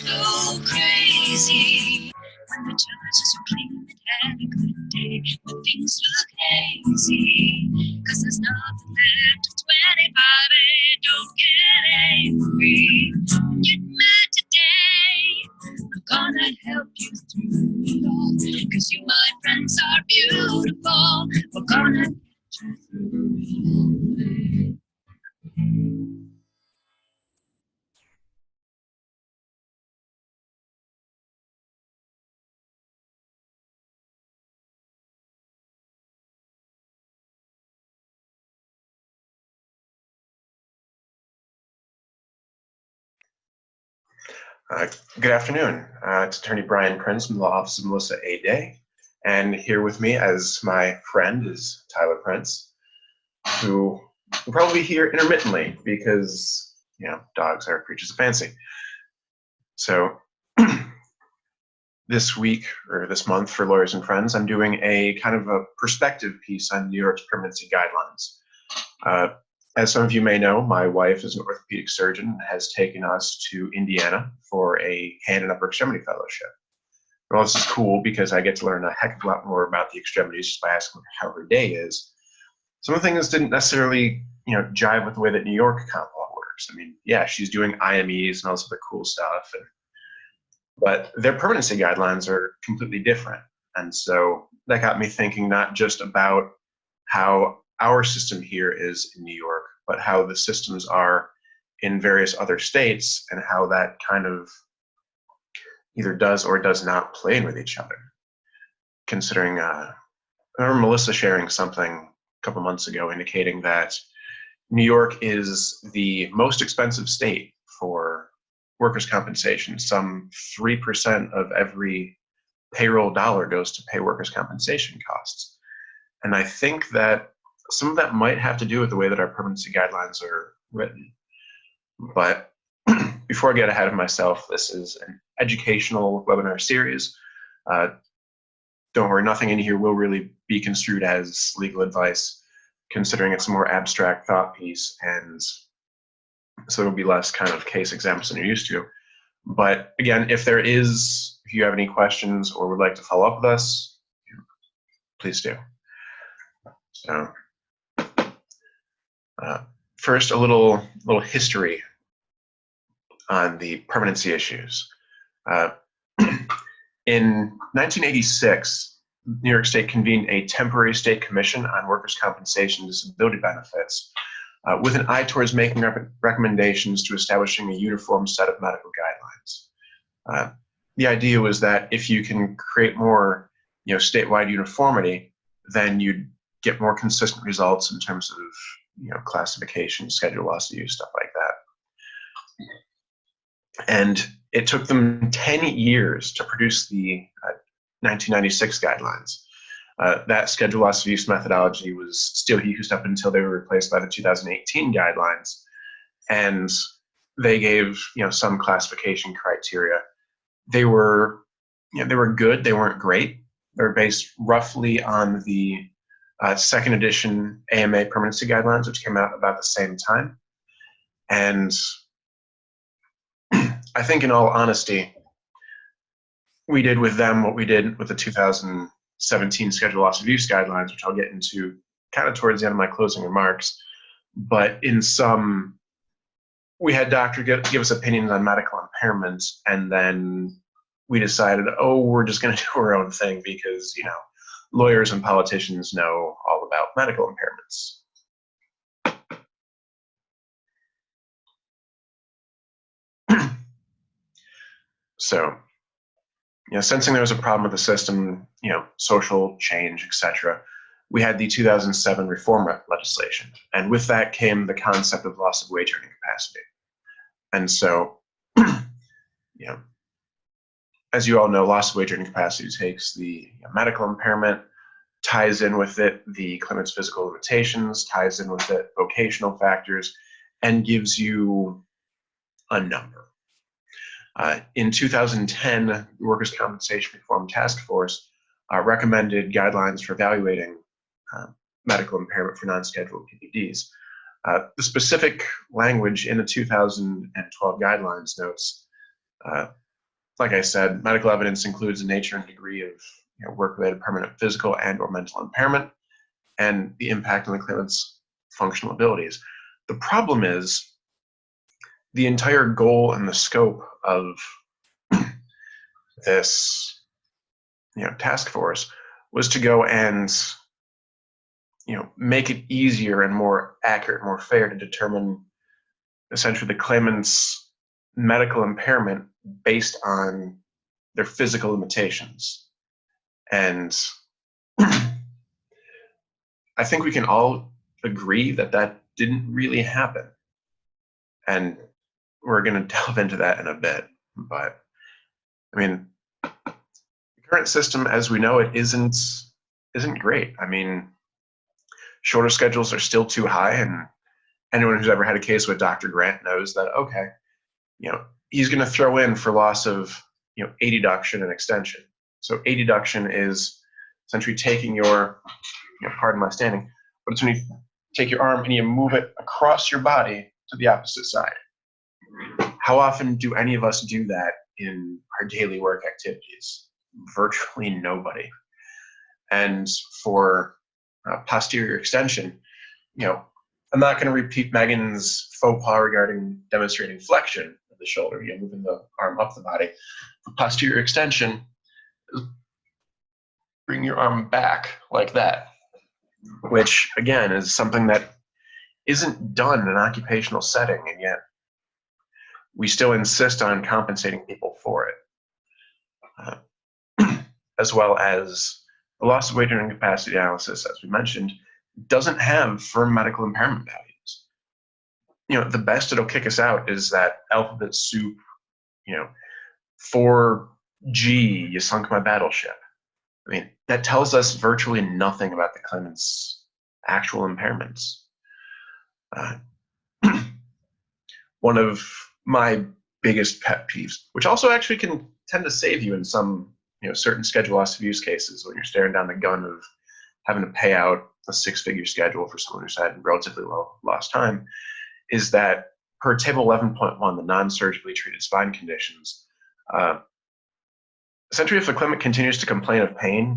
go crazy when the judges are claiming it had a good day, but things look hazy, cause there's nothing left of 25 and don't get angry. Get mad today, I'm gonna help you through it all, cause you, my friends, are beautiful. We're gonna get you through it all. Good afternoon. It's Attorney Brian Prince from the Law Office of Melissa A. Day. And here with me as my friend is Tyler Prince, who will probably be here intermittently because, dogs are creatures of fancy. So this week or this month for Lawyers and Friends, I'm doing a kind of a perspective piece on New York's permanency guidelines. As some of you may know, my wife is an orthopedic surgeon and has taken us to Indiana for a hand and upper extremity fellowship. Well, this is cool because I get to learn a heck of a lot more about the extremities just by asking her how her day is. Some of the things didn't necessarily, jive with the way that New York comp law works. I mean, yeah, she's doing IMEs and all this other cool stuff, but their permanency guidelines are completely different. And so that got me thinking not just about how our system here is in New York, but how the systems are in various other states and how that kind of either does or does not play in with each other. Considering, I remember Melissa sharing something a couple months ago indicating that New York is the most expensive state for workers' compensation. Some 3% of every payroll dollar goes to pay workers' compensation costs. And I think that some of that might have to do with the way that our permanency guidelines are written. But before I get ahead of myself, this is an educational webinar series. Don't worry, nothing in here will really be construed as legal advice, considering it's a more abstract thought piece, and so it'll be less kind of case examples than you're used to. But again, if you have any questions or would like to follow up with us, please do. So first, a little history on the permanency issues. In 1986, New York State convened a temporary state commission on workers' compensation and disability benefits with an eye towards making recommendations to establishing a uniform set of medical guidelines. The idea was that if you can create more statewide uniformity, then you'd get more consistent results in terms of classification, schedule loss of use, stuff like that. And it took them 10 years to produce the 1996 guidelines. That schedule loss of use methodology was still used up until they were replaced by the 2018 guidelines. And they gave some classification criteria. They were good, they weren't great. They were based roughly on the second edition AMA permanency guidelines, which came out about the same time. And I think in all honesty, we did with them what we did with the 2017 schedule loss of use guidelines, which I'll get into kind of towards the end of my closing remarks. But in some, we had doctors give us opinions on medical impairments, and then we decided, oh, we're just going to do our own thing because, lawyers and politicians know all about medical impairments. So, sensing there was a problem with the system, social change, etc., we had the 2007 reform legislation. And with that came the concept of loss of wage earning capacity. And so, as you all know, loss of wage earning capacity takes the medical impairment, ties in with it the claimant's physical limitations, ties in with it vocational factors, and gives you a number. In 2010, the Workers' Compensation Reform Task Force recommended guidelines for evaluating medical impairment for non-scheduled PPDs. The specific language in the 2012 guidelines notes like I said, medical evidence includes the nature and degree of work-related permanent physical and or mental impairment and the impact on the claimant's functional abilities. The problem is the entire goal and the scope of this task force was to go and make it easier and more accurate, more fair to determine essentially the claimant's medical impairment based on their physical limitations. And I think we can all agree that that didn't really happen. And we're going to delve into that in a bit. But I mean, the current system as we know it isn't great. I mean, shorter schedules are still too high, and anyone who's ever had a case with Dr. Grant knows that, okay, he's going to throw in for loss of, a deduction and extension. So a deduction is essentially taking your, pardon my standing, but it's when you take your arm and you move it across your body to the opposite side. How often do any of us do that in our daily work activities? Virtually nobody. And for posterior extension, I'm not going to repeat Megan's faux pas regarding demonstrating flexion of the shoulder, moving the arm up the body. For posterior extension, bring your arm back like that, which again is something that isn't done in an occupational setting, and yet we still insist on compensating people for it. As well as the loss of weight and incapacity analysis, as we mentioned, doesn't have firm medical impairment values. The best it'll kick us out is that alphabet soup, 4G, you sunk my battleship. I mean, that tells us virtually nothing about the claimant's actual impairments. One of my biggest pet peeves, which also actually can tend to save you in some certain schedule loss of use cases when you're staring down the gun of having to pay out a six-figure schedule for someone who's had relatively low lost time, is that per table 11.1, the non-surgically treated spine conditions, essentially if the claimant continues to complain of pain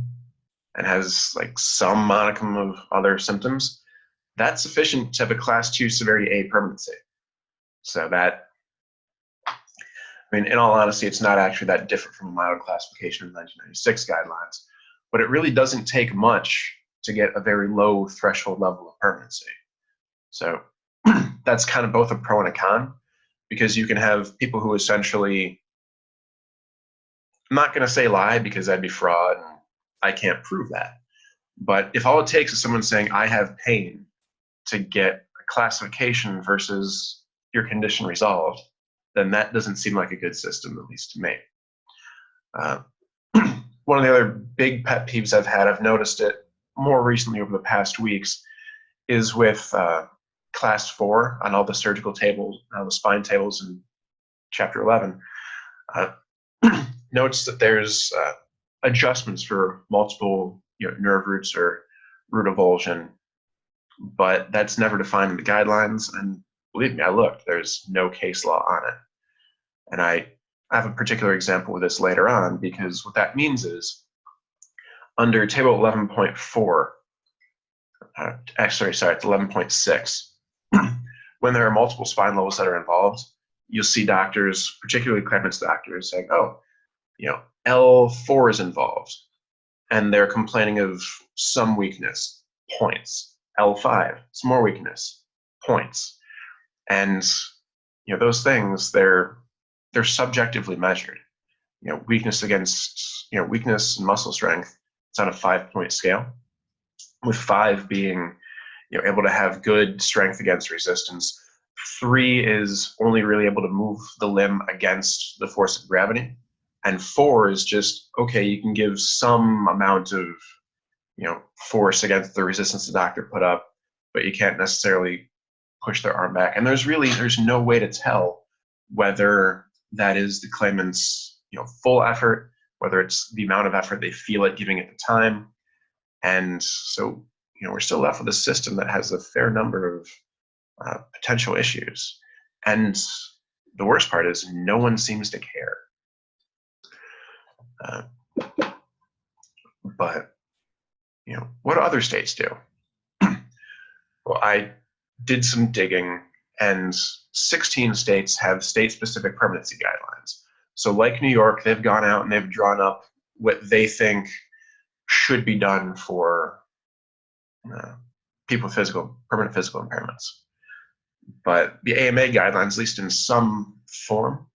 and has some modicum of other symptoms, that's sufficient to have a class 2 severity A permanency. So that, in all honesty, it's not actually that different from a mild classification in 1996 guidelines, but it really doesn't take much to get a very low threshold level of permanency. So that's kind of both a pro and a con, because you can have people who essentially, I'm not going to say lie because that'd be fraud and I can't prove that. But if all it takes is someone saying, I have pain, to get a classification versus your condition resolved, then that doesn't seem like a good system, at least to me. One of the other big pet peeves I've had, I've noticed it more recently over the past weeks, is with class 4 on all the surgical tables, on the spine tables in chapter 11. Notes that there's adjustments for multiple nerve roots or root avulsion, but that's never defined in the guidelines. And believe me, I looked, there's no case law on it. And I have a particular example of this later on, because what that means is under table 11.4, it's 11.6, when there are multiple spine levels that are involved, you'll see doctors, particularly claimants doctors, saying, oh, L4 is involved, and they're complaining of some weakness, points. L5, some more weakness, points. And those things, they're subjectively measured. Weakness against weakness and muscle strength, it's on a 5-point scale, with 5 being able to have good strength against resistance. 3 is only really able to move the limb against the force of gravity. And 4 is just, okay, you can give some amount of, force against the resistance the doctor put up, but you can't necessarily push their arm back. And there's no way to tell whether that is the claimant's, full effort, whether it's the amount of effort they feel it giving at the time. And so, we're still left with a system that has a fair number of potential issues. And the worst part is no one seems to care. Uh, but what do other states do? Well, I did some digging, and 16 states have state-specific permanency guidelines. So like New York, they've gone out and they've drawn up what they think should be done for people with permanent physical impairments. But the AMA guidelines, at least in some form,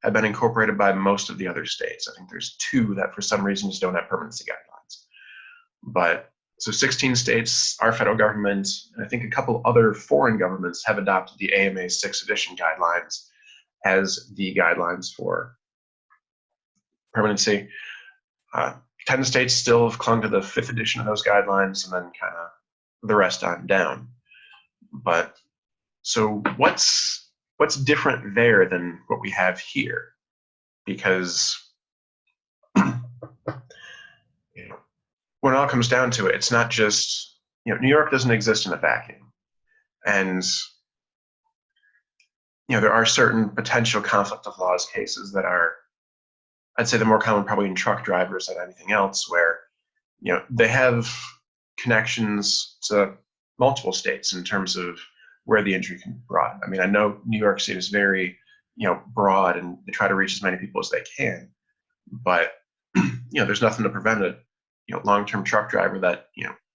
have been incorporated by most of the other states. I think there's 2 that for some reason just don't have permanency guidelines. But so 16 states, our federal government, and I think a couple other foreign governments have adopted the AMA 6th edition guidelines as the guidelines for permanency. 10 states still have clung to the 5th edition of those guidelines, and then kind of the rest on down. But so what's different there than what we have here? Because when it all comes down to it, it's not just, New York doesn't exist in a vacuum. And, there are certain potential conflict of laws cases that are, I'd say the more common probably in truck drivers than anything else, where, they have connections to multiple states in terms of where the injury can be brought. I mean, I know New York State is very, broad, and they try to reach as many people as they can. But, there's nothing to prevent a long-term truck driver that,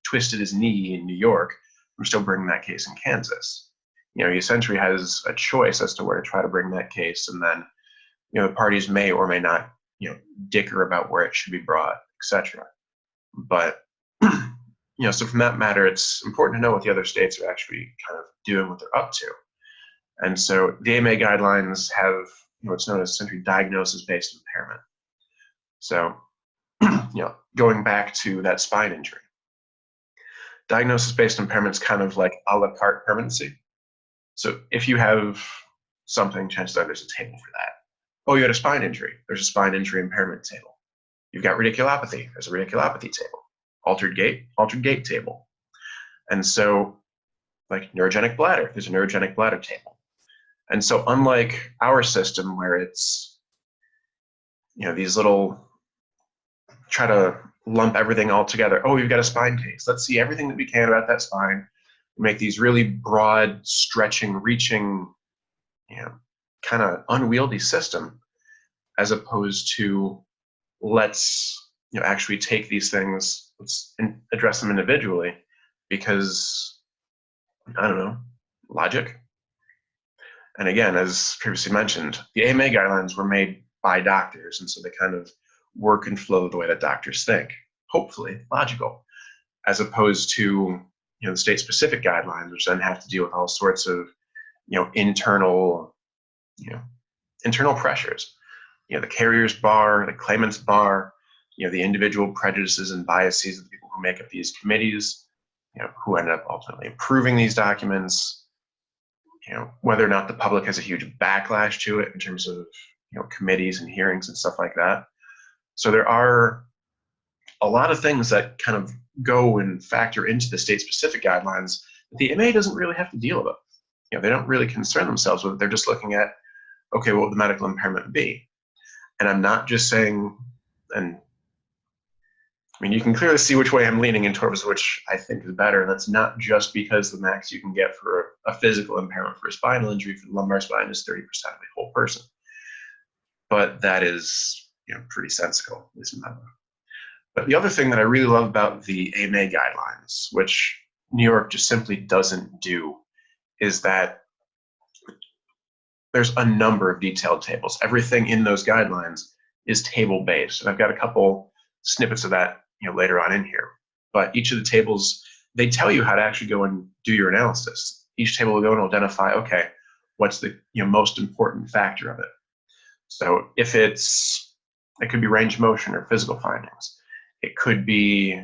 twisted his knee in New York from still bringing that case in Kansas. He essentially has a choice as to where to try to bring that case, and then, the parties may or may not, dicker about where it should be brought, etc. But, so from that matter, it's important to know what the other states are actually kind of doing, what they're up to. And so the AMA guidelines have, what's known as essentially diagnosis-based impairment. So, going back to that spine injury. Diagnosis-based impairment is kind of like a la carte permanency. So if you have something, chances are there's a table for that. Oh, you had a spine injury. There's a spine injury impairment table. You've got radiculopathy. There's a radiculopathy table. Altered gait table. And so, like neurogenic bladder, there's a neurogenic bladder table. And so unlike our system where it's, these little, try to lump everything all together. Oh, you've got a spine case. Let's see everything that we can about that spine. Make these really broad, stretching, reaching, kind of unwieldy system, as opposed to let's, actually take these things, let's address them individually, because, I don't know, logic. And again, as previously mentioned, the AMA guidelines were made by doctors, and so they kind of work and flow the way that doctors think, hopefully logical, as opposed to the state-specific guidelines, which then have to deal with all sorts of internal pressures, the carrier's bar, the claimant's bar, the individual prejudices and biases of the people who make up these committees, who end up ultimately approving these documents, whether or not the public has a huge backlash to it in terms of committees and hearings and stuff like that. So there are a lot of things that kind of go and factor into the state-specific guidelines that the AMA doesn't really have to deal with. They don't really concern themselves with it. They're just looking at, okay, what would the medical impairment be? And I'm not just saying, and I mean, you can clearly see which way I'm leaning in towards which I think is better. And that's not just because the max you can get for a physical impairment for a spinal injury for the lumbar spine is 30% of the whole person. But that is, pretty sensical, at least in my book. But the other thing that I really love about the AMA guidelines, which New York just simply doesn't do, is that there's a number of detailed tables. Everything in those guidelines is table-based. And I've got a couple snippets of that later on in here. But each of the tables, they tell you how to actually go and do your analysis. Each table will go and identify, okay, what's the most important factor of it. So if it could be range of motion or physical findings. It could be,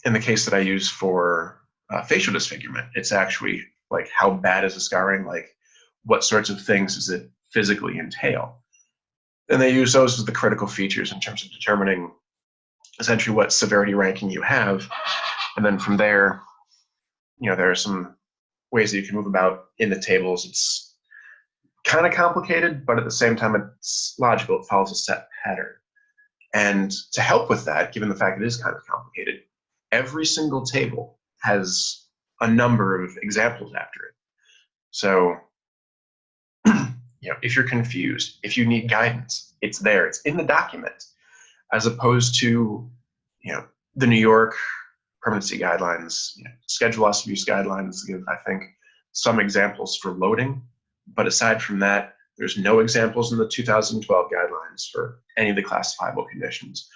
in the case that I use for facial disfigurement, it's actually like how bad is the scarring, like what sorts of things does it physically entail. And they use those as the critical features in terms of determining essentially what severity ranking you have. And then from there, there are some ways that you can move about in the tables. It's kind of complicated, but at the same time, it's logical. It follows a set pattern. And to help with that, given the fact it is kind of complicated, every single table has a number of examples after it. So, if you're confused, if you need guidance, it's there. It's in the document, as opposed to, the New York permanency guidelines, schedule loss of use guidelines give, I think, some examples for loading. But aside from that, there's no examples in the 2012 guidelines for any of the classifiable conditions.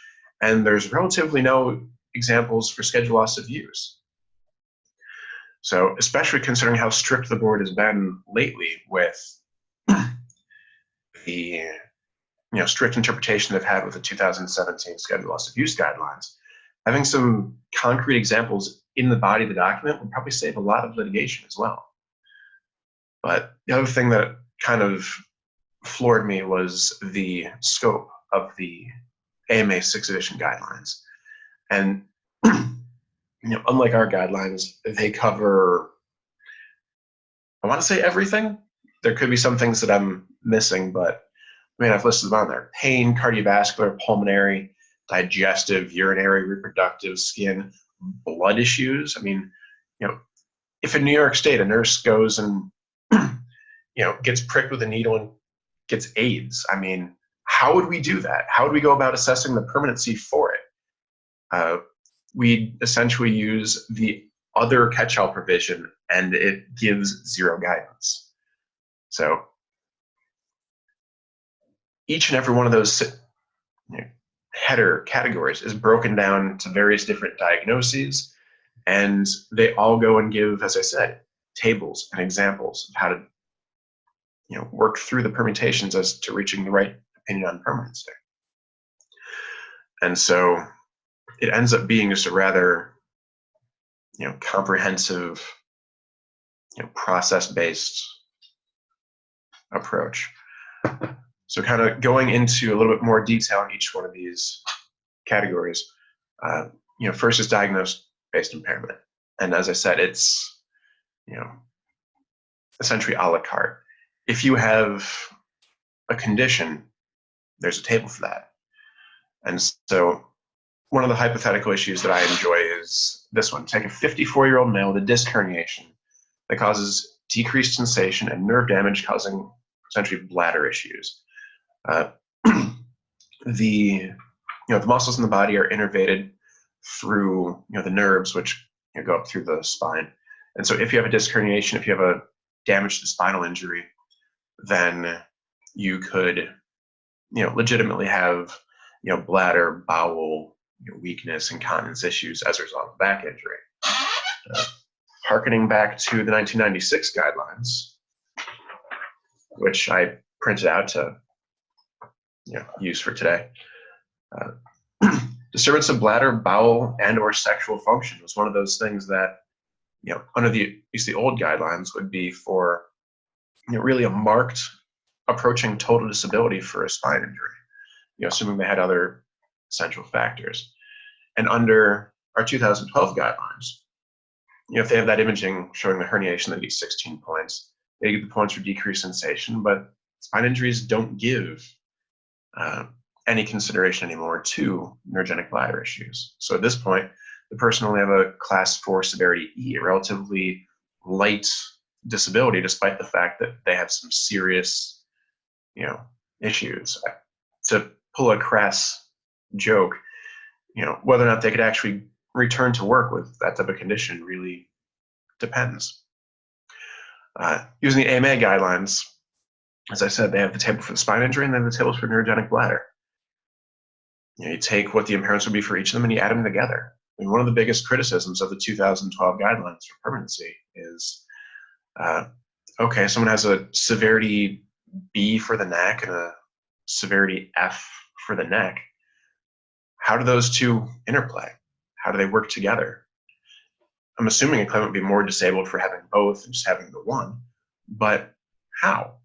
And there's relatively no examples for schedule loss of use. So especially considering how strict the board has been lately with the strict interpretation they've had with the 2017 schedule loss of use guidelines, having some concrete examples in the body of the document would probably save a lot of litigation as well. But the other thing that kind of floored me was the scope of the AMA 6th edition guidelines. And unlike our guidelines, they cover, I want to say everything. There could be some things that I'm missing, but I've listed them on there. Pain, cardiovascular, pulmonary, digestive, urinary, reproductive, skin, blood issues. If in New York State a nurse goes and gets pricked with a needle and gets AIDS, how would we do that? How would we go about assessing the permanency for it? We essentially use the other catch-all provision, and it gives zero guidance. So each and every one of those header categories is broken down to various different diagnoses, and they all go and give, as I said, tables and examples of how to work through the permutations as to reaching the right opinion on permanency. And so it ends up being just a rather comprehensive process-based approach. So kind of going into a little bit more detail on each one of these categories. First is diagnosis-based impairment. And as I said, it's essentially a la carte. If you have a condition, there's a table for that. And so one of the hypothetical issues that I enjoy is this one. Take a 54-year-old male with a disc herniation that causes decreased sensation and nerve damage, causing essentially bladder issues. The muscles in the body are innervated through the nerves, which go up through the spine. And so if you have a disc herniation, if you have a damage to spinal injury, then you could legitimately have bladder, bowel weakness, incontinence issues as a result of back injury. Harkening back to the 1996 guidelines, which I printed out to use for today. Disturbance of bladder, bowel, and or sexual function was one of those things that under at least the old guidelines would be for really a marked approaching total disability for a spine injury, assuming they had other essential factors. And under our 2012 guidelines, if they have that imaging showing the herniation that needs 16 points, they get the points for decreased sensation, but spine injuries don't give any consideration anymore to neurogenic bladder issues. So at this point, the person only have a class 4 severity E, a relatively light disability, despite the fact that they have some serious, issues. To pull a crass joke, whether or not they could actually return to work with that type of condition really depends. Using the AMA guidelines, as I said, they have the table for the spine injury and then the tables for neurogenic bladder. You take what the impairments would be for each of them and you add them together. One of the biggest criticisms of the 2012 guidelines for permanency is, okay, someone has a severity B for the neck and a severity F for the neck. How do those two interplay? How do they work together? I'm assuming a claimant would be more disabled for having both and just having the one, but how?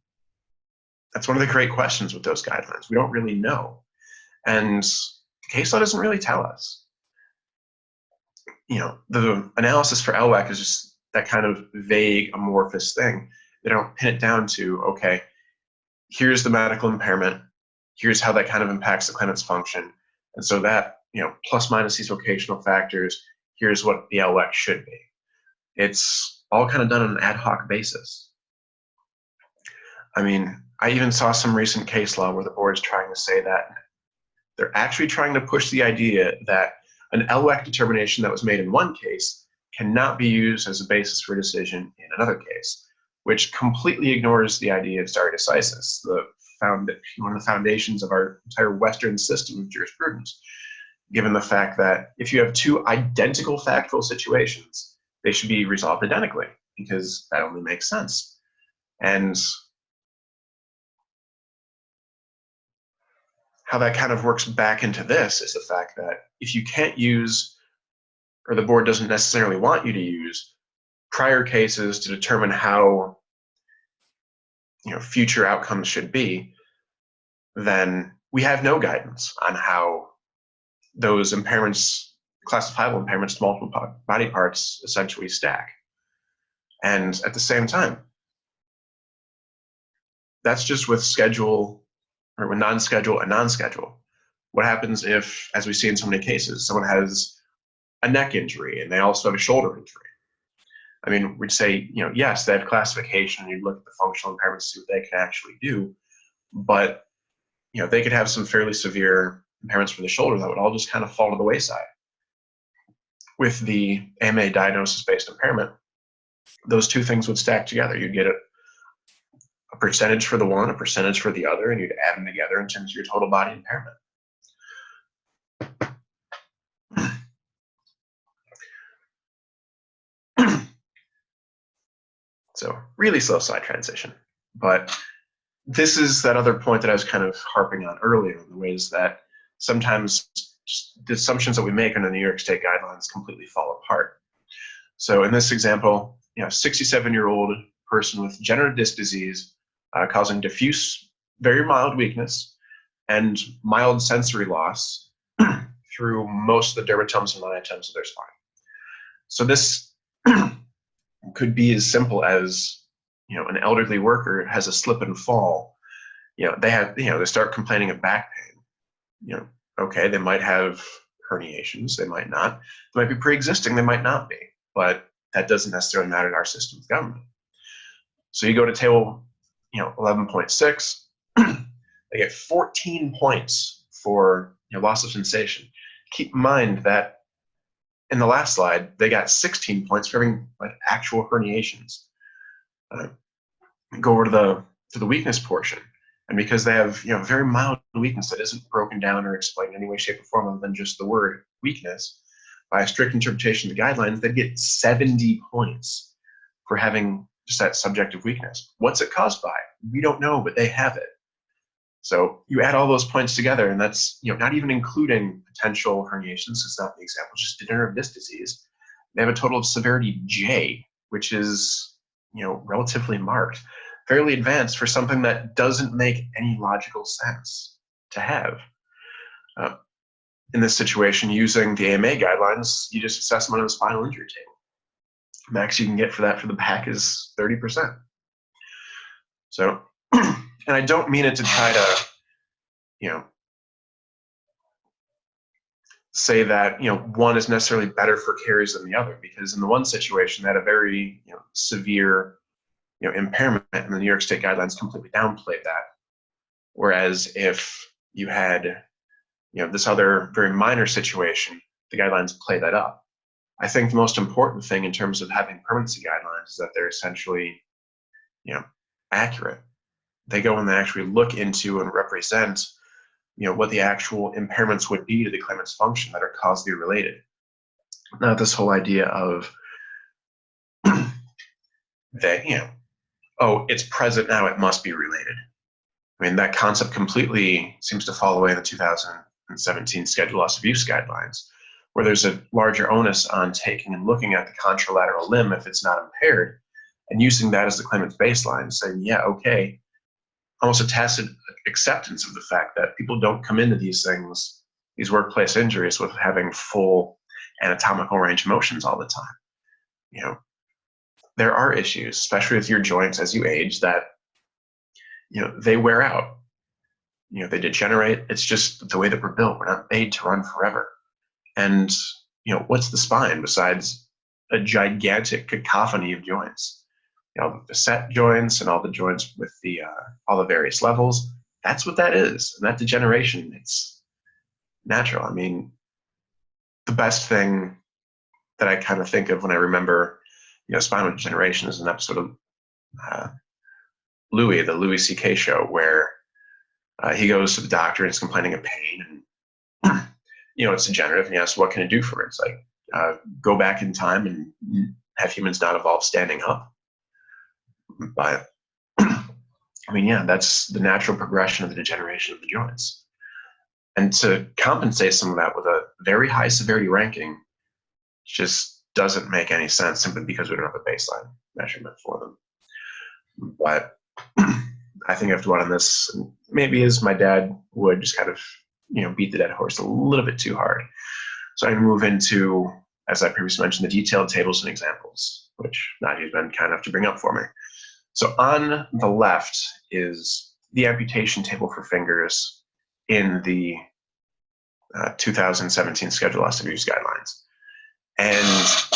That's one of the great questions with those guidelines. We don't really know. And the case law doesn't really tell us. The analysis for LWAC is just that kind of vague, amorphous thing. They don't pin it down to, okay, here's the medical impairment, here's how that kind of impacts the claimant's function, and so that, plus minus these vocational factors, here's what the LWEC should be. It's all kind of done on an ad hoc basis. I mean, I even saw some recent case law where the board's trying to say that they're actually trying to push the idea that an LWEC determination that was made in one case cannot be used as a basis for a decision in another case, which completely ignores the idea of stare decisis, one of the foundations of our entire Western system of jurisprudence, given the fact that if you have two identical factual situations, they should be resolved identically, because that only makes sense. And how that kind of works back into this is the fact that if you can't use, or the board doesn't necessarily want you to use, prior cases to determine how future outcomes should be, then we have no guidance on how those impairments, classifiable impairments to multiple body parts, essentially stack. And at the same time, that's just with schedule, or with non-schedule and non-schedule. What happens if, as we see in so many cases, someone has a neck injury and they also have a shoulder injury? I mean, we'd say, yes, they have classification, and you'd look at the functional impairments to see what they can actually do, but they could have some fairly severe impairments for the shoulder that would all just kind of fall to the wayside. With the AMA diagnosis-based impairment, those two things would stack together. You'd get a percentage for the one, a percentage for the other, and you'd add them together in terms of your total body impairment. So really slow slide transition. But this is that other point that I was kind of harping on earlier, in the ways that sometimes the assumptions that we make under the New York State guidelines completely fall apart. So in this example, 67-year-old person with degenerative disc disease causing diffuse, very mild weakness and mild sensory loss through most of the dermatomes and myotomes of their spine. So this could be as simple as, an elderly worker has a slip and fall. They start complaining of back pain. Okay, they might have herniations, they might not. They might be pre-existing, they might not be. But that doesn't necessarily matter in our system of government. So you go to table 11.6, they get 14 points for loss of sensation. Keep in mind that in the last slide, they got 16 points for having actual herniations. Go over to the weakness portion, and because they have very mild weakness that isn't broken down or explained in any way, shape, or form other than just the word weakness, by a strict interpretation of the guidelines, they get 70 points for having just that subjective weakness. What's it caused by? We don't know, but they have it. So you add all those points together, and that's not even including potential herniations. It's not the example, just degenerative disc disease. They have a total of severity J, which is relatively marked, fairly advanced for something that doesn't make any logical sense to have. In this situation, using the AMA guidelines, you just assess them on a spinal injury table. Max you can get for that for the back is 30%. So, and I don't mean it to try to, say that one is necessarily better for carriers than the other, because in the one situation, they had a very severe impairment, and the New York State guidelines completely downplayed that. Whereas if you had this other very minor situation, the guidelines play that up. I think the most important thing in terms of having permanency guidelines is that they're essentially accurate. They go and they actually look into and represent what the actual impairments would be to the claimant's function that are causally related. Not this whole idea of that, oh, it's present now, it must be related. I mean, that concept completely seems to fall away in the 2017 Schedule Loss Abuse Guidelines, where there's a larger onus on taking and looking at the contralateral limb if it's not impaired, and using that as the claimant's baseline, saying, yeah, okay, almost a tacit acceptance of the fact that people don't come into these things, these workplace injuries, with having full anatomical range of motions all the time. There are issues, especially with your joints as you age, that they wear out. They degenerate. It's just the way that we're built. We're not made to run forever. And what's the spine besides a gigantic cacophony of joints? The facet joints and all the joints with all the various levels. That's what that is. And that degeneration, it's natural. I mean, the best thing that I kind of think of when I remember, spinal degeneration is an episode of Louis, the Louis C.K. show, where he goes to the doctor and is complaining of pain, and it's degenerative, and he asks, what can it do for it? It's like, go back in time and have humans not evolve standing up. But I mean, that's the natural progression of the degeneration of the joints. And to compensate some of that with a very high severity ranking just doesn't make any sense, simply because we don't have a baseline measurement for them. But I think I've dwelled on this, maybe as my dad would, just kind of beat the dead horse a little bit too hard. So I'm going to move into, as I previously mentioned, the detailed tables and examples, which Nadia's been kind enough to bring up for me. So on the left is the amputation table for fingers in the 2017 Schedule Loss of Use Guidelines. And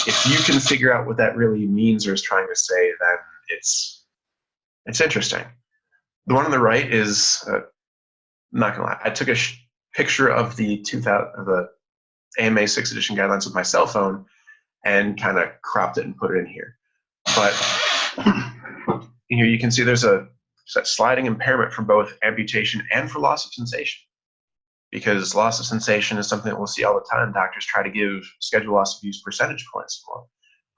if you can figure out what that really means or is trying to say, then it's interesting. The one on the right is, I'm not gonna lie, I took a picture of the AMA 6th edition guidelines with my cell phone and kind of cropped it and put it in here. But you can see there's a sliding impairment for both amputation and for loss of sensation, because loss of sensation is something that we'll see all the time. Doctors try to give schedule loss of use percentage points for.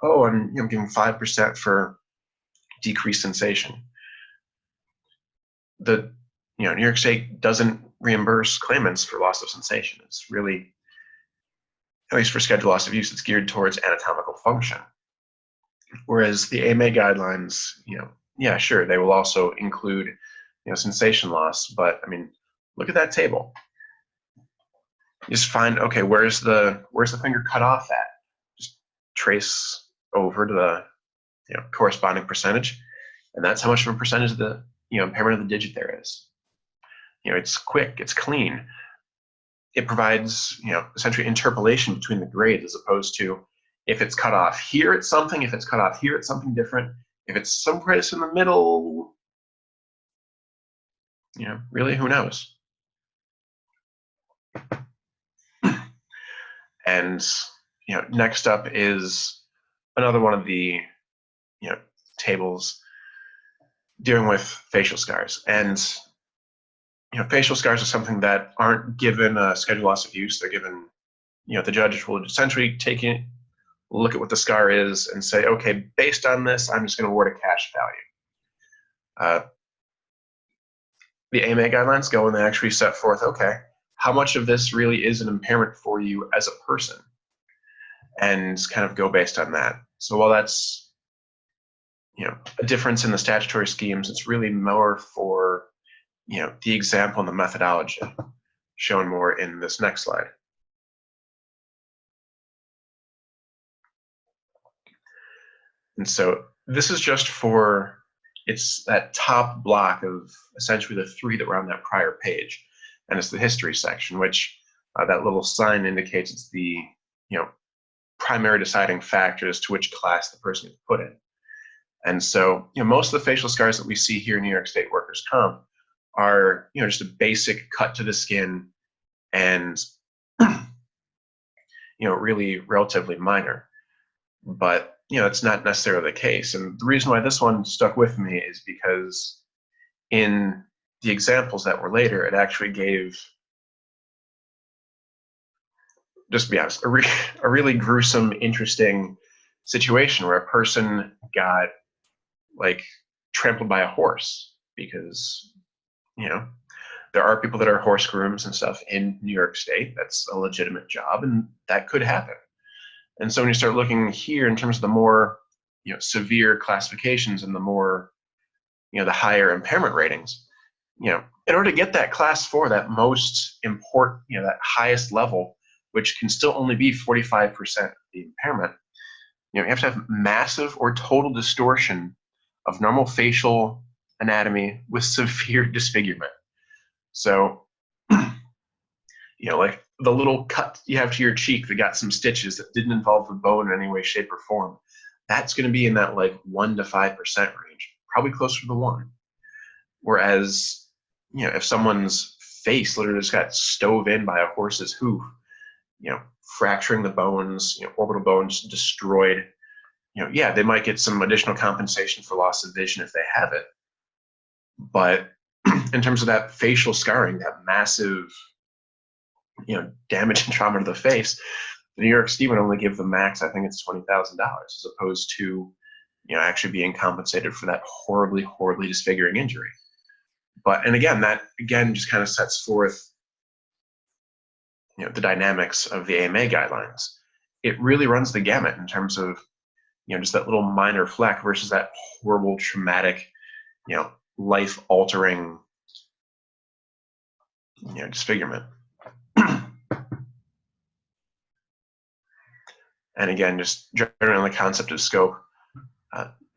Oh, and give them 5% for decreased sensation. The New York State doesn't reimburse claimants for loss of sensation. It's really, at least for schedule loss of use, it's geared towards anatomical function. Whereas the AMA guidelines, sure, they will also include, sensation loss. But I mean, look at that table. You just find, okay, where's the finger cut off at? Just trace over to the corresponding percentage, and that's how much of a percentage of the impairment of the digit there is. It's quick, it's clean. It provides essentially interpolation between the grades, as opposed to if it's cut off here it's something, if it's cut off here it's something different, if it's someplace in the middle, really, who knows? And next up is another one of the tables dealing with facial scars. And facial scars are something that aren't given a schedule loss of use. They're given, the judge will essentially take it, look at what the scar is, and say, okay, based on this, I'm just going to award a cash value. The AMA guidelines go and they actually set forth, okay, how much of this really is an impairment for you as a person, and kind of go based on that. So while that's a difference in the statutory schemes, it's really more for the example and the methodology, shown more in this next slide. And so this is just for, it's that top block of essentially the three that were on that prior page. And it's the history section, which that little sign indicates it's the primary deciding factor as to which class the person is put in. And so most of the facial scars that we see here in New York State workers' comp are just a basic cut to the skin and really relatively minor. But it's not necessarily the case. And the reason why this one stuck with me is because in the examples that were later, it actually gave, just to be honest, a really gruesome, interesting situation where a person got trampled by a horse, because there are people that are horse grooms and stuff in New York State. That's a legitimate job, and that could happen. And so when you start looking here in terms of the more severe classifications and the more the higher impairment ratings, in order to get that class 4, that most important, that highest level, which can still only be 45% of the impairment, you have to have massive or total distortion of normal facial anatomy with severe disfigurement. So, like the little cut you have to your cheek that got some stitches that didn't involve the bone in any way, shape, or form, that's going to be in that like 1 to 5% range, probably closer to the 1. Whereas, if someone's face literally just got stove in by a horse's hoof, fracturing the bones, orbital bones destroyed, yeah, they might get some additional compensation for loss of vision if they have it. But in terms of that facial scarring, that massive, damage and trauma to the face, the New York State would only give the max, I think it's $20,000, as opposed to, actually being compensated for that horribly, horribly disfiguring injury. And again, that just kind of sets forth, the dynamics of the AMA guidelines. It really runs the gamut in terms of, just that little minor fleck versus that horrible, traumatic, life-altering, disfigurement. And again, just generally on the concept of scope,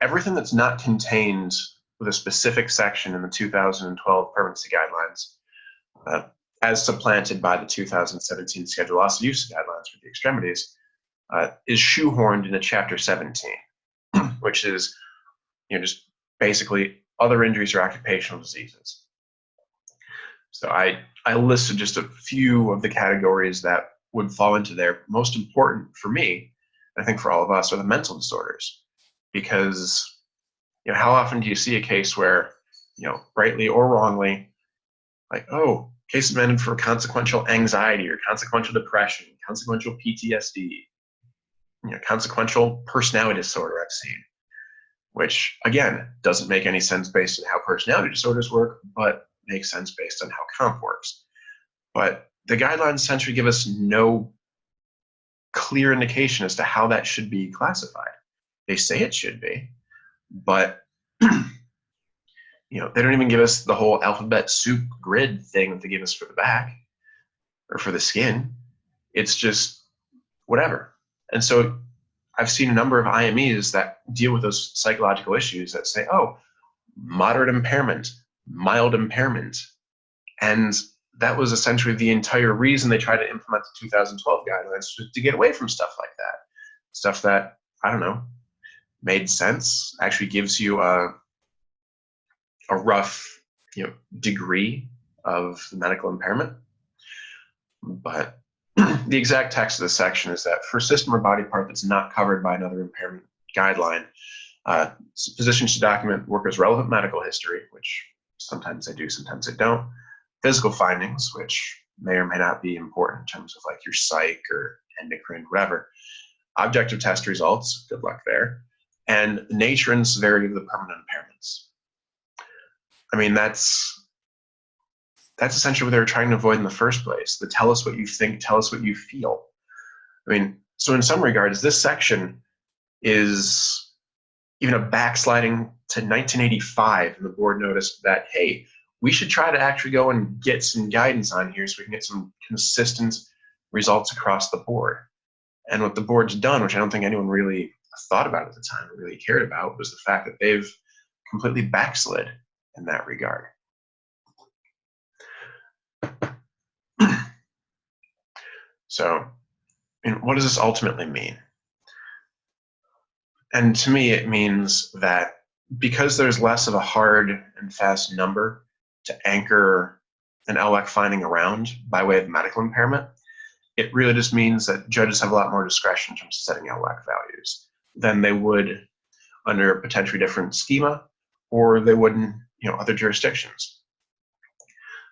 everything that's not contained with a specific section in the 2012 Permanency Guidelines, as supplanted by the 2017 Schedule Loss of Use Guidelines for the extremities, is shoehorned into Chapter 17, which is, just basically other injuries or occupational diseases. So I listed just a few of the categories that would fall into there. Most important for me, I think for all of us, are the mental disorders, because how often do you see a case where, rightly or wrongly, like, oh, case amended for consequential anxiety or consequential depression, consequential PTSD, consequential personality disorder I've seen, which again doesn't make any sense based on how personality disorders work, but makes sense based on how comp works. But the guidelines essentially give us no clear indication as to how that should be classified. They say it should be, but they don't even give us the whole alphabet soup grid thing that they give us for the back or for the skin. It's just whatever. And so I've seen a number of IMEs that deal with those psychological issues that say, oh, moderate impairment, mild impairment. And that was essentially the entire reason they tried to implement the 2012 guidelines, to get away from stuff like that. Stuff that, I don't know, made sense, actually gives you a rough, degree of medical impairment. But the exact text of the section is that for system or body part that's not covered by another impairment guideline, physicians should document workers' relevant medical history, which sometimes they do, sometimes they don't, physical findings, which may or may not be important in terms of like your psych or endocrine, whatever, objective test results, good luck there, and the nature and severity of the permanent impairments. I mean, that's essentially what they were trying to avoid in the first place. The tell us what you think, tell us what you feel. I mean, so in some regards, this section is even a backsliding to 1985, and the board noticed that, hey, we should try to actually go and get some guidance on here so we can get some consistent results across the board. And what the board's done, which I don't think anyone really thought about at the time or really cared about, was the fact that they've completely backslid in that regard. So, what does this ultimately mean? And to me, it means that because there's less of a hard and fast number to anchor an LWEC finding around by way of medical impairment, it really just means that judges have a lot more discretion in terms of setting LWEC values than they would under a potentially different schema, or they would in other jurisdictions.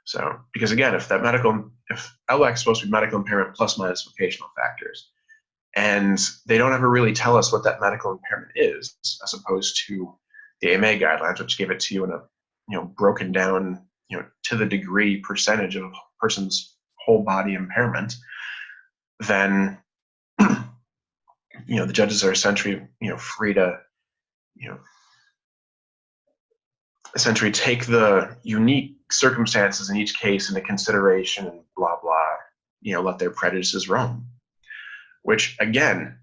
So, because again, if LWEC is supposed to be medical impairment plus minus vocational factors, and they don't ever really tell us what that medical impairment is, as opposed to the AMA guidelines, which give it to you in a broken down to the degree percentage of a person's whole body impairment, then the judges are essentially free to essentially take the unique circumstances in each case into consideration and blah blah, let their prejudices roam. Which again,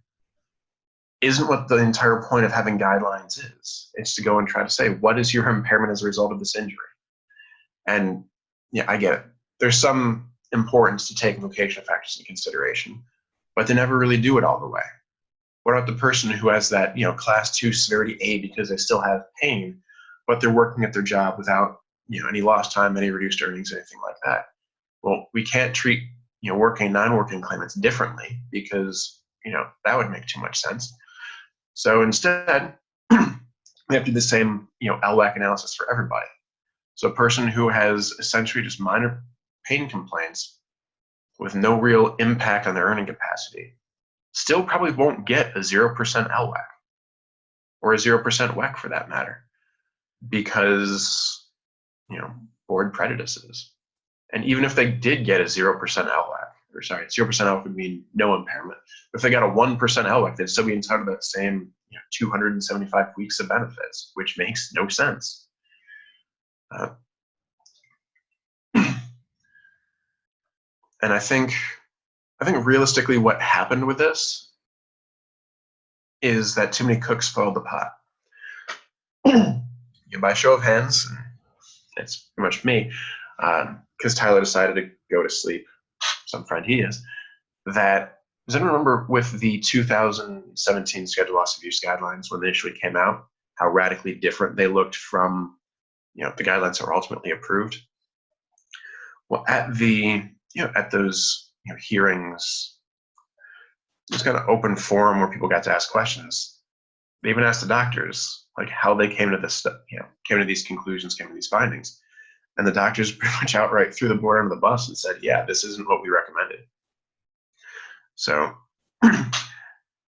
isn't what the entire point of having guidelines is. It's to go and try to say, what is your impairment as a result of this injury? And yeah, I get it. There's some importance to taking vocational factors into consideration, but they never really do it all the way. What about the person who has that, class 2 severity A because they still have pain, but they're working at their job without, any lost time, any reduced earnings, anything like that? Well, we can't treat, working and non-working claimants differently because, that would make too much sense. So instead, we have to do the same, LWAC analysis for everybody. So a person who has essentially just minor pain complaints with no real impact on their earning capacity still probably won't get a 0% LWAC or a 0% WEC for that matter, because, board prejudices. And even if they did get a 0% LWAC, 0% LWAC would mean no impairment. If they got a 1% LWAC, they'd still be entitled to that same 275 weeks of benefits, which makes no sense. And I think realistically what happened with this is that too many cooks spoiled the pot. By show of hands, it's pretty much me, because Tyler decided to go to sleep, some friend he is, that, does anyone remember with the 2017 schedule loss of use guidelines when they initially came out, how radically different they looked from, the guidelines that were ultimately approved? Well, at those hearings, it was kind of open forum where people got to ask questions. They even asked the doctors like how they came to this, came to these conclusions, came to these findings, and the doctors pretty much outright threw the board under the bus and said, "Yeah, this isn't what we recommended." So,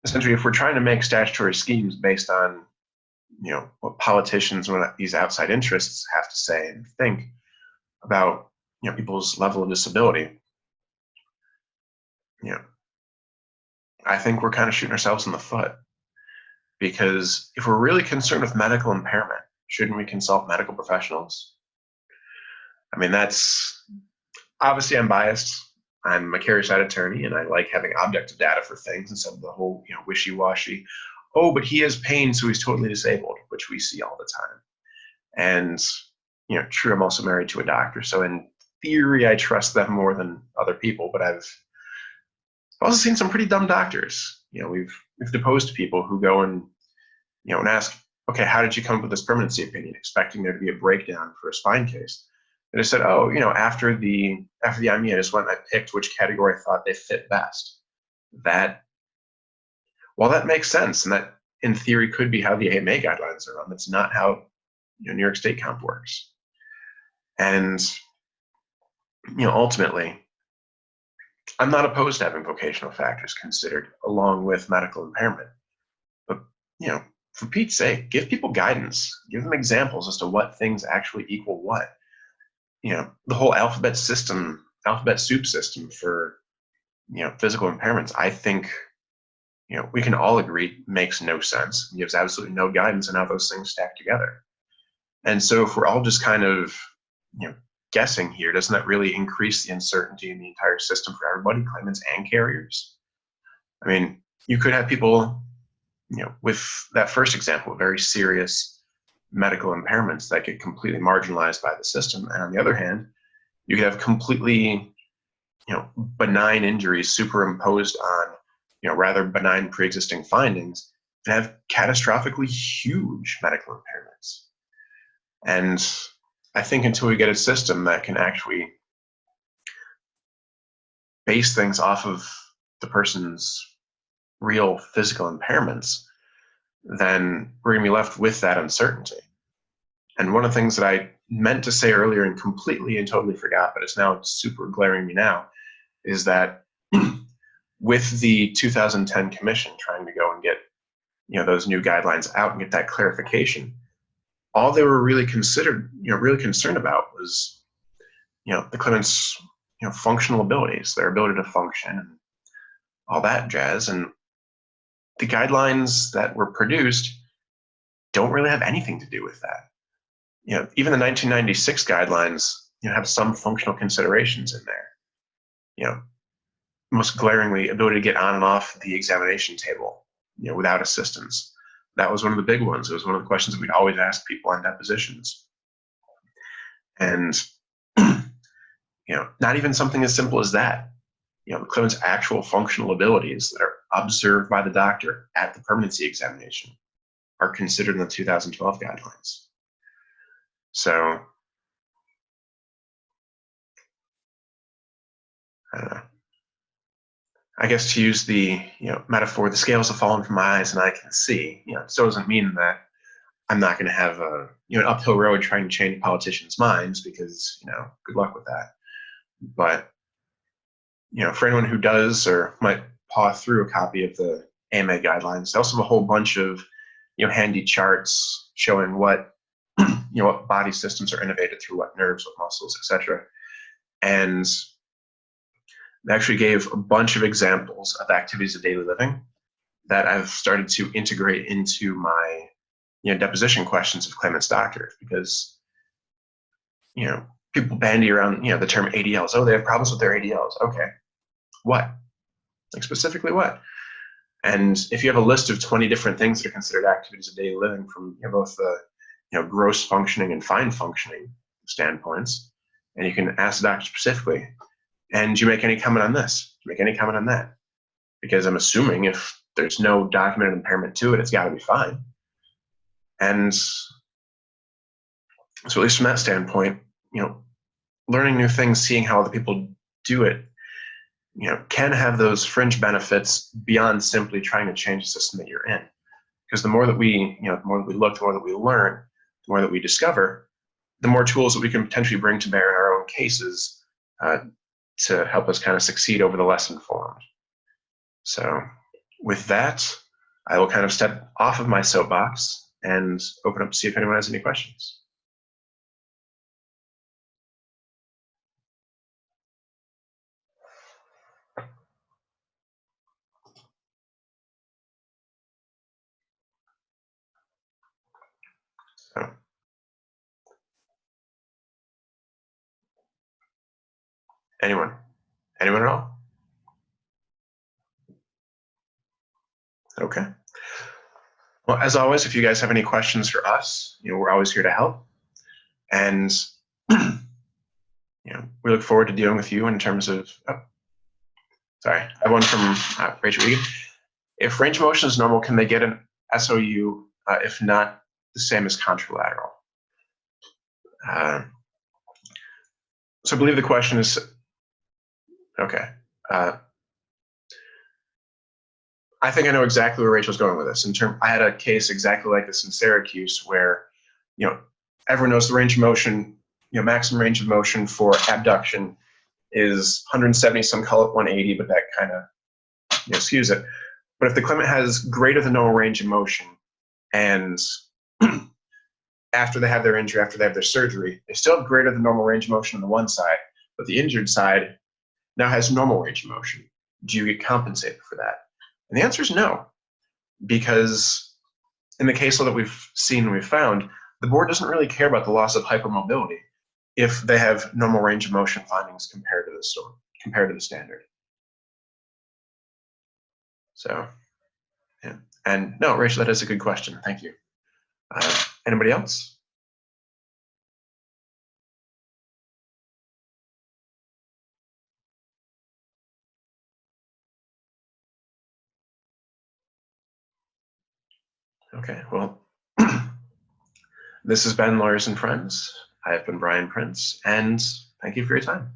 essentially, if we're trying to make statutory schemes based on, what politicians and what these outside interests have to say and think about, people's level of disability, I think we're kind of shooting ourselves in the foot. Because if we're really concerned with medical impairment, shouldn't we consult medical professionals? I mean, that's obviously, I'm biased. I'm a carrier side attorney, and I like having objective data for things instead of the whole, wishy-washy. Oh, but he has pain, so he's totally disabled, which we see all the time. And true, I'm also married to a doctor, so in theory, I trust them more than other people. But I've also seen some pretty dumb doctors. We've deposed people who go and and ask, okay, how did you come up with this permanency opinion, expecting there to be a breakdown for a spine case? They just said, oh, after the IME, I just went and I picked which category I thought they fit best. That, while that makes sense, and that in theory could be how the AMA guidelines are run, that's not how New York State Comp works. And ultimately, I'm not opposed to having vocational factors considered along with medical impairment. But, for Pete's sake, give people guidance. Give them examples as to what things actually equal what. The whole alphabet soup system for, physical impairments, I think, we can all agree makes no sense. It gives absolutely no guidance on how those things stack together. And so if we're all just kind of, guessing here, doesn't that really increase the uncertainty in the entire system for everybody, claimants and carriers? I mean, you could have people, with that first example, very serious medical impairments that get completely marginalized by the system. And on the other hand, you could have completely, benign injuries superimposed on, rather benign pre-existing findings that have catastrophically huge medical impairments. And I think until we get a system that can actually base things off of the person's real physical impairments, then we're going to be left with that uncertainty. And one of the things that I meant to say earlier and completely and totally forgot, but it's now super glaring me now, is that with the 2010 commission trying to go and get those new guidelines out and get that clarification, all they were really really concerned about was the claimant's functional abilities, their ability to function and all that jazz. And the guidelines that were produced don't really have anything to do with that. Even the 1996 guidelines have some functional considerations in there. Most glaringly, ability to get on and off the examination table without assistance. That was one of the big ones. It was one of the questions that we'd always ask people on depositions. And not even something as simple as that. The claimant's actual functional abilities that are observed by the doctor at the permanency examination are considered in the 2012 guidelines. So, I guess to use the metaphor, the scales have fallen from my eyes and I can see. It still doesn't mean that I'm not going to have an uphill road trying to change politicians' minds, because good luck with that. But for anyone who does or might paw through a copy of the AMA guidelines, they also have a whole bunch of handy charts showing what what body systems are innervated through what nerves, what muscles, etc. And they actually gave a bunch of examples of activities of daily living that I've started to integrate into my deposition questions of claimants' doctors, because people bandy around the term ADLs. Oh, they have problems with their ADLs. Okay, what? Like, specifically what? And if you have a list of 20 different things that are considered activities of daily living from both the gross functioning and fine functioning standpoints, and you can ask the doctor specifically, and do you make any comment on this? Do you make any comment on that? Because I'm assuming if there's no documented impairment to it, it's got to be fine. And so at least from that standpoint, learning new things, seeing how other people do it, can have those fringe benefits beyond simply trying to change the system that you're in. Because the more that we, the more that we look, the more that we learn, the more that we discover, the more tools that we can potentially bring to bear in our own cases to help us kind of succeed over the less informed. So with that, I will kind of step off of my soapbox and open up to see if anyone has any questions. So, anyone at all? Okay. Well, as always, if you guys have any questions for us, we're always here to help. And we look forward to dealing with you in terms of, sorry, I have one from Rachel Egan. If range of motion is normal, can they get an SOU if not the same as contralateral? So I believe the question is, okay. I think I know exactly where Rachel's going with this. I had a case exactly like this in Syracuse where, everyone knows the range of motion, maximum range of motion for abduction is 170, some call it 180, but that kind of skews it. But if the claimant has greater than normal range of motion, and after they have their injury, after they have their surgery, they still have greater than normal range of motion on the one side, but the injured side now has normal range of motion. Do you get compensated for that? And the answer is no, because in the case law that we've seen and we've found, the board doesn't really care about the loss of hypermobility if they have normal range of motion findings compared to the standard. So, yeah. And no, Rachel, that is a good question. Thank you. Anybody else? Okay, well, this has been Lawyers and Friends. I have been Brian Prince, and thank you for your time.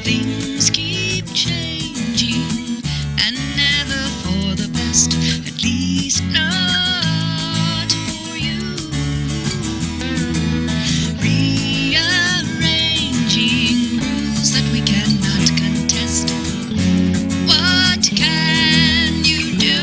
Things keep changing, and never for the best, at least not for you. Rearranging rules that we cannot contest. What can you do?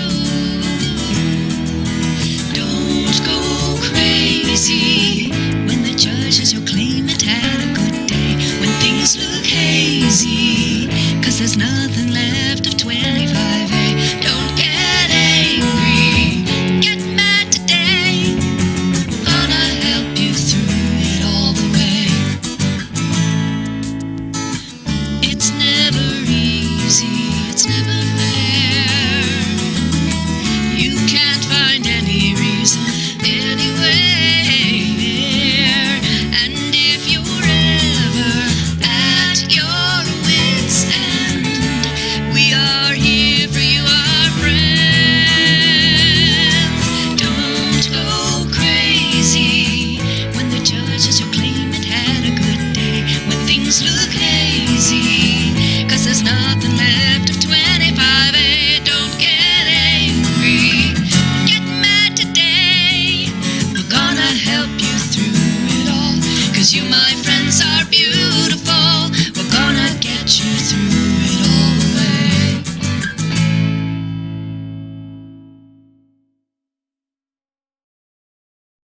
Don't go crazy when the judge says your claimant had a good day. When things look hazy, 'cause there's nothing left of 25A. Don't get angry, get mad today. Gonna help you through it all the way. it's never fair. You can't find any reason anywhere. And if you're ever at your wit's end, we are here for you, our friends. Don't go crazy when the judge says your claimant had a good day, when things look hazy, 'cause there's nothing left of 25A. Don't get angry, get mad today. We're gonna help you through it all, 'cause you, my friends, are beautiful. We're gonna get you through